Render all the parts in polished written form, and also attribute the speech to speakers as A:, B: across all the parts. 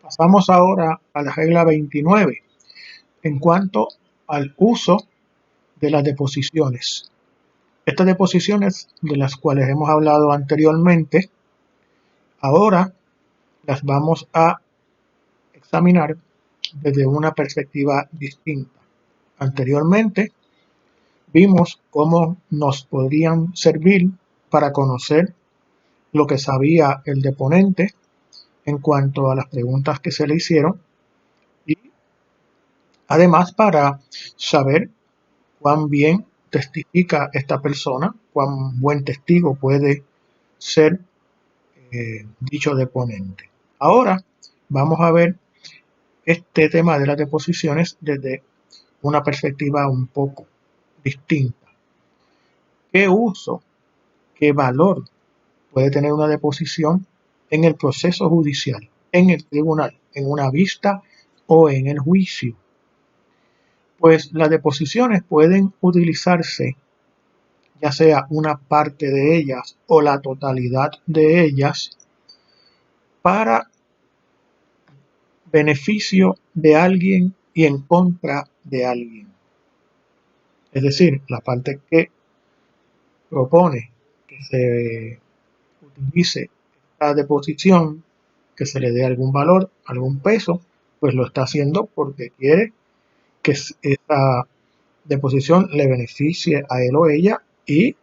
A: Pasamos ahora a la regla 29 en cuanto al uso de las deposiciones. Estas deposiciones de las cuales hemos hablado anteriormente, ahora las vamos a examinar desde una perspectiva distinta. Anteriormente vimos cómo nos podrían servir para conocer lo que sabía el deponente en cuanto a las preguntas que se le hicieron y además para saber cuán bien testifica esta persona, cuán buen testigo puede ser dicho deponente. Ahora vamos a ver este tema de las deposiciones desde una perspectiva un poco distinta. ¿Qué uso, qué valor puede tener una deposición en el proceso judicial, en el tribunal, en una vista o en el juicio? Pues las deposiciones pueden utilizarse, ya sea una parte de ellas o la totalidad de ellas, para beneficio de alguien y en contra de alguien. Es decir, la parte que propone que se utilice esta deposición, que se le dé algún valor, algún peso, pues lo está haciendo porque quiere que esa deposición le beneficie a él o ella y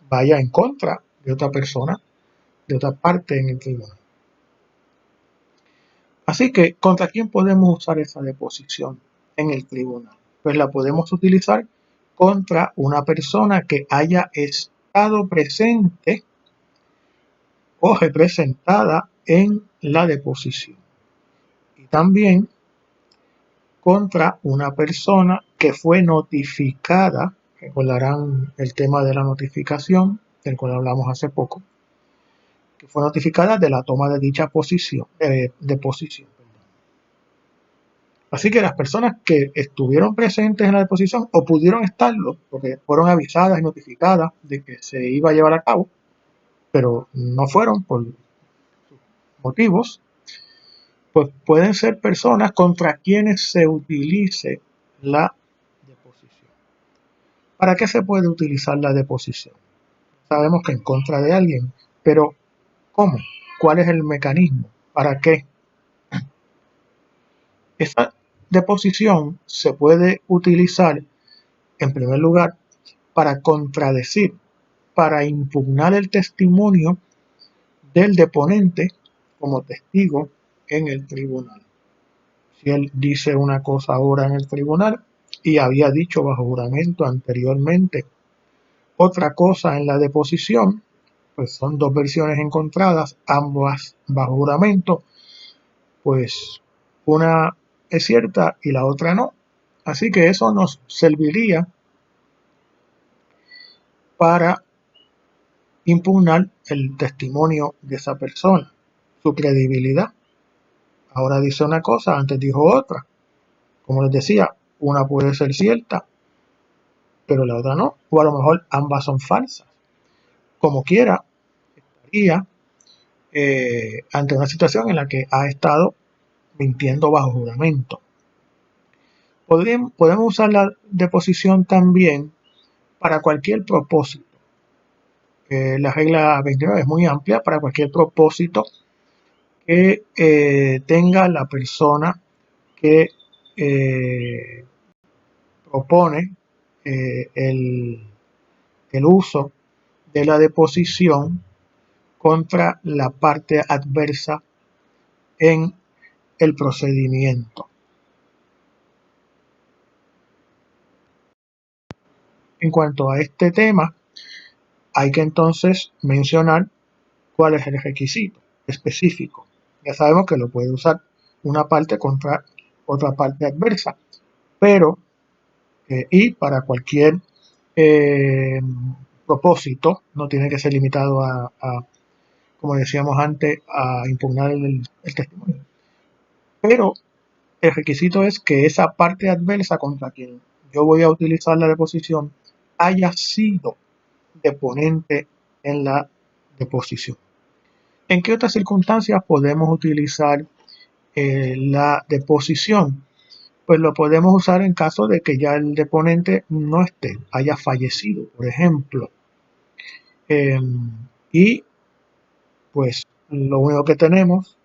A: vaya en contra de otra persona, de otra parte en el tribunal. Así que, ¿contra quién podemos usar esa deposición en el tribunal? Pues la podemos utilizar contra una persona que haya estado presente o representada en la deposición. Y también contra una persona que fue notificada, recordarán el tema de la notificación, del cual hablamos hace poco, que fue notificada de la toma de dicha deposición. Así que las personas que estuvieron presentes en la deposición o pudieron estarlo, porque fueron avisadas y notificadas de que se iba a llevar a cabo, pero no fueron por motivos, pues pueden ser personas contra quienes se utilice la deposición. ¿Para qué se puede utilizar la deposición? Sabemos que en contra de alguien, pero ¿cómo? ¿Cuál es el mecanismo? ¿Para qué? Esa deposición se puede utilizar, en primer lugar, para contradecir, para impugnar el testimonio del deponente como testigo en el tribunal. Si él dice una cosa ahora en el tribunal y había dicho bajo juramento anteriormente otra cosa en la deposición, pues son dos versiones encontradas, ambas bajo juramento, pues una es cierta y la otra no. Así que eso nos serviría para impugnar el testimonio de esa persona, su credibilidad. Ahora dice una cosa, antes dijo otra. Como les decía, una puede ser cierta, pero la otra no, o a lo mejor ambas son falsas. Como quiera, estaría ante una situación en la que ha estado mintiendo bajo juramento. Podemos usar la deposición también para cualquier propósito. La regla 29 es muy amplia para cualquier propósito que tenga la persona que propone el uso de la deposición contra la parte adversa en el procedimiento. En cuanto a este tema, hay que entonces mencionar cuál es el requisito específico. Ya sabemos que lo puede usar una parte contra otra parte adversa, pero y para cualquier propósito, no tiene que ser limitado como decíamos antes, a impugnar el testimonio. Pero el requisito es que esa parte adversa contra quien yo voy a utilizar la deposición haya sido deponente en la deposición. ¿En qué otras circunstancias podemos utilizar la deposición, pues lo podemos usar en caso de que ya el deponente no esté, haya fallecido, por ejemplo. Y pues lo único que tenemos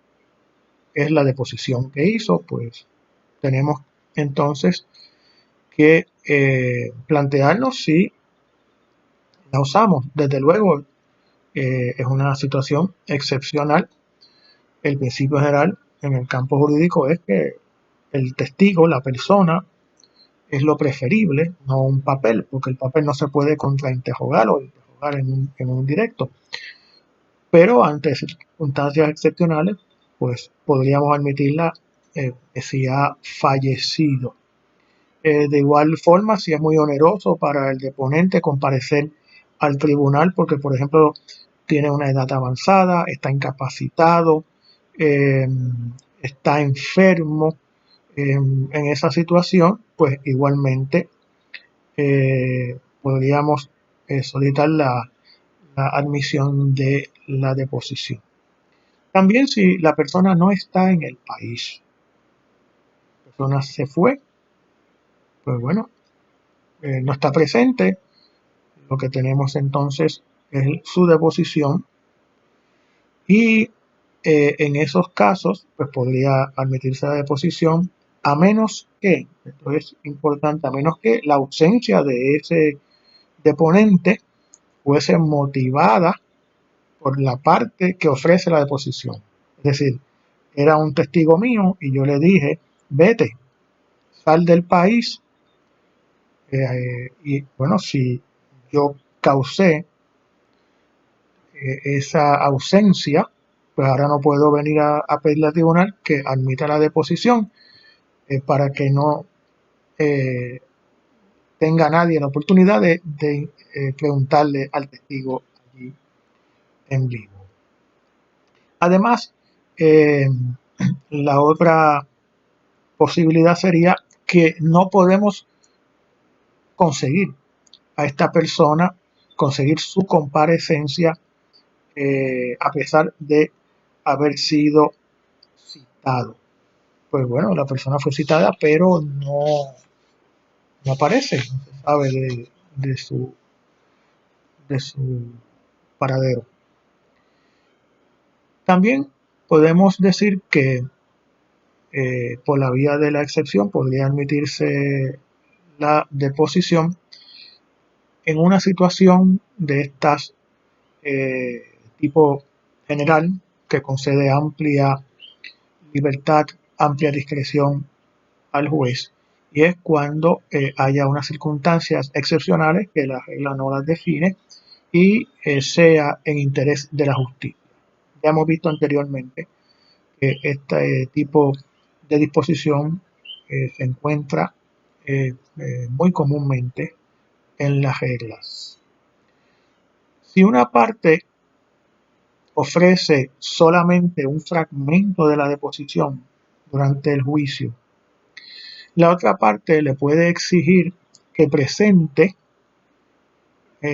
A: es la deposición que hizo, pues tenemos entonces que plantearnos si la usamos. Desde luego, es una situación excepcional. El principio general en el campo jurídico es que el testigo, la persona, es lo preferible, no un papel, porque el papel no se puede contrainterrogar o interrogar en un directo. Pero ante circunstancias excepcionales, pues podríamos admitirla si ha fallecido. De igual forma, si es muy oneroso para el deponente comparecer al tribunal porque, por ejemplo, tiene una edad avanzada, está incapacitado, eh, está enfermo, en esa situación, pues igualmente podríamos solicitar la admisión de la deposición. También si la persona no está en el país, la persona se fue, pues bueno, no está presente, lo que tenemos entonces es su deposición y en esos casos pues podría admitirse la deposición a menos que, esto es importante, a menos que la ausencia de ese deponente fuese motivada por la parte que ofrece la deposición. Es decir, era un testigo mío y yo le dije, vete, sal del país. Y bueno, si yo causé esa ausencia, pues ahora no puedo venir a pedirle al tribunal que admita la deposición para que no tenga nadie la oportunidad de preguntarle al testigo allí en vivo. Además, eh, la otra posibilidad sería que no podemos conseguir a esta persona, conseguir su comparecencia a pesar de haber sido citado. Pues bueno, la persona fue citada, pero no aparece, no se sabe de de su paradero. También podemos decir que por la vía de la excepción podría admitirse la deposición en una situación de estas tipo general que concede amplia libertad, amplia discreción al juez, y es cuando haya unas circunstancias excepcionales que la regla no las define y sea en interés de la justicia. Ya hemos visto anteriormente que este tipo de disposición se encuentra muy comúnmente en las reglas. Si una parte ofrece solamente un fragmento de la deposición durante el juicio, la otra parte le puede exigir que presente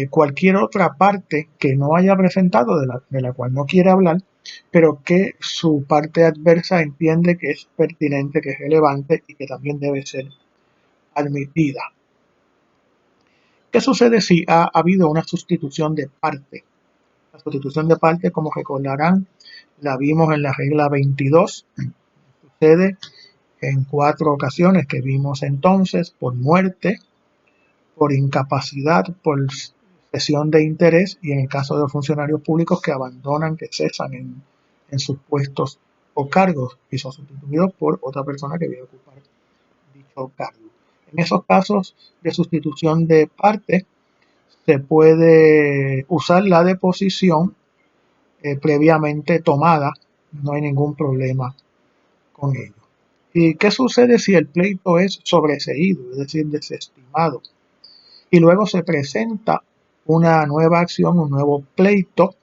A: cualquier otra parte que no haya presentado, de la cual no quiere hablar, pero que su parte adversa entiende que es pertinente, que es relevante y que también debe ser admitida. ¿Qué sucede si ha habido una sustitución de parte? La sustitución de parte, como recordarán, la vimos en la regla 22. Sucede en 4 ocasiones que vimos entonces: por muerte, por incapacidad, por cesión de interés y en el caso de los funcionarios públicos que abandonan, que cesan en sus puestos o cargos y son sustituidos por otra persona que viene a ocupar dicho cargo. En esos casos de sustitución de parte se puede usar la deposición previamente tomada, no hay ningún problema con ello. ¿Y qué sucede si el pleito es sobreseído, es decir, desestimado? Y luego se presenta una nueva acción, un nuevo pleito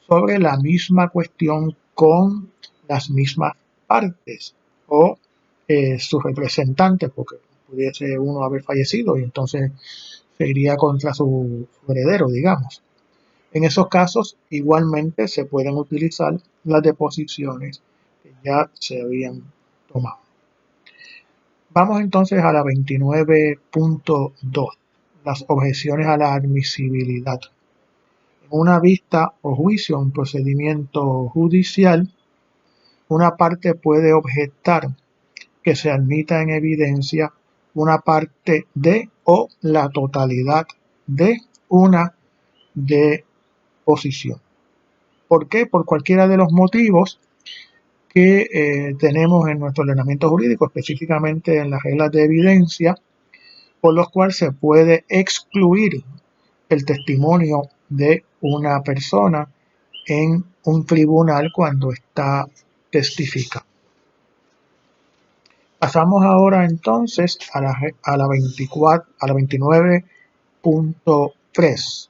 A: sobre la misma cuestión con las mismas partes o sus representantes, porque pudiese uno haber fallecido y entonces se iría contra su heredero, digamos. En esos casos, igualmente se pueden utilizar las deposiciones que ya se habían tomado. Vamos entonces a la 29.2, las objeciones a la admisibilidad. En una vista o juicio, un procedimiento judicial, una parte puede objetar que se admita en evidencia una parte de o la totalidad de una deposición. ¿Por qué? Por cualquiera de los motivos que tenemos en nuestro ordenamiento jurídico, específicamente en las reglas de evidencia, por los cuales se puede excluir el testimonio de una persona en un tribunal cuando está testificando. Pasamos ahora entonces a la 29.3.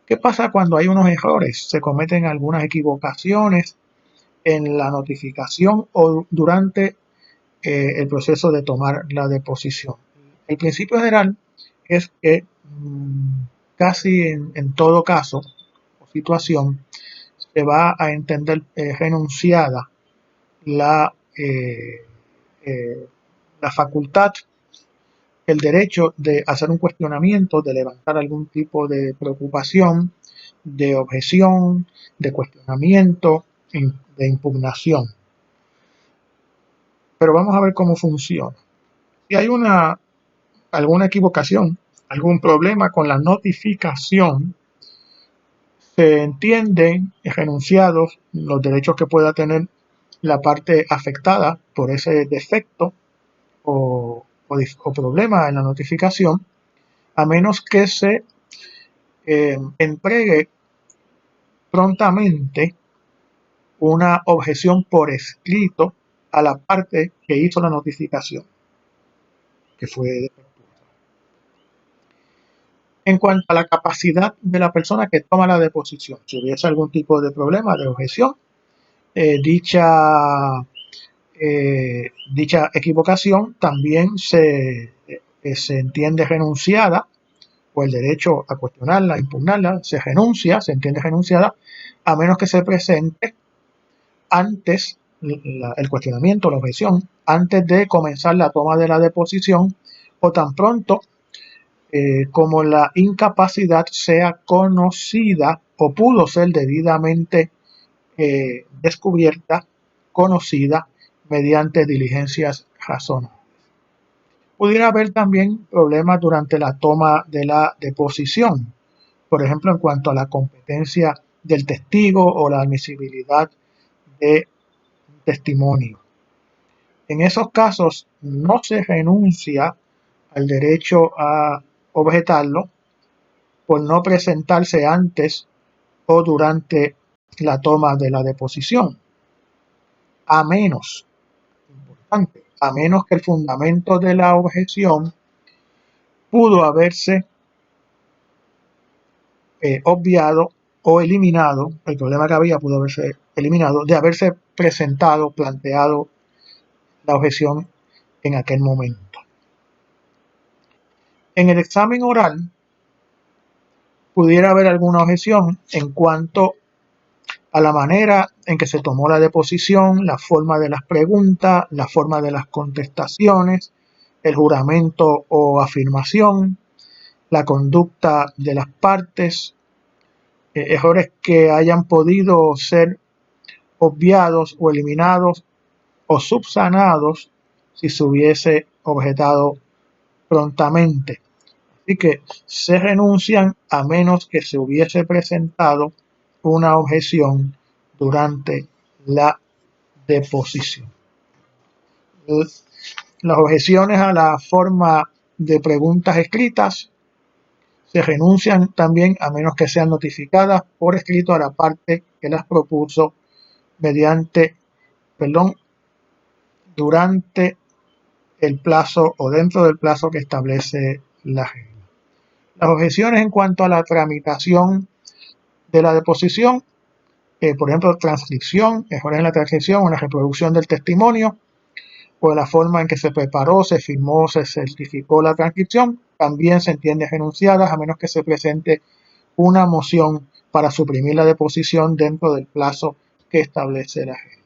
A: ¿Qué pasa cuando hay unos errores? Se cometen algunas equivocaciones en la notificación o durante el proceso de tomar la deposición. El principio general es que casi en todo caso o situación se va a entender renunciada la facultad, el derecho de hacer un cuestionamiento, de levantar algún tipo de preocupación, de objeción, de cuestionamiento, de impugnación. Pero vamos a ver cómo funciona. Si hay alguna equivocación, algún problema con la notificación, se entienden renunciados los derechos que pueda tener la parte afectada por ese defecto o problema en la notificación, a menos que se entregue prontamente una objeción por escrito a la parte que hizo la notificación, que fue defectuosa. En cuanto a la capacidad de la persona que toma la deposición, si hubiese algún tipo de problema, de objeción, dicha equivocación también se entiende renunciada, o el derecho a cuestionarla, impugnarla, se entiende renunciada, a menos que se presente antes el cuestionamiento, la objeción, antes de comenzar la toma de la deposición, o tan pronto como la incapacidad sea conocida o pudo ser debidamente descubierta, conocida mediante diligencias razonables. Pudiera haber también problemas durante la toma de la deposición, por ejemplo, en cuanto a la competencia del testigo o la admisibilidad de testimonio. En esos casos no se renuncia al derecho a objetarlo por no presentarse antes o durante la toma de la deposición, a menos que el fundamento de la objeción pudo haberse obviado o eliminado, el problema que había pudo haberse eliminado de haberse presentado, planteado la objeción en aquel momento. En el examen oral pudiera haber alguna objeción en cuanto a la manera en que se tomó la deposición, la forma de las preguntas, la forma de las contestaciones, el juramento o afirmación, la conducta de las partes, errores que hayan podido ser obviados o eliminados o subsanados si se hubiese objetado prontamente. Así que se renuncian a menos que se hubiese presentado una objeción durante la deposición. Las objeciones a la forma de preguntas escritas se renuncian también a menos que sean notificadas por escrito a la parte que las propuso durante el plazo o dentro del plazo que establece la regla. Las objeciones en cuanto a la tramitación de la deposición, por ejemplo, transcripción, errores en la transcripción o en la reproducción del testimonio, o de la forma en que se preparó, se firmó, se certificó la transcripción, también se entiende renunciadas a menos que se presente una moción para suprimir la deposición dentro del plazo que establece la regla.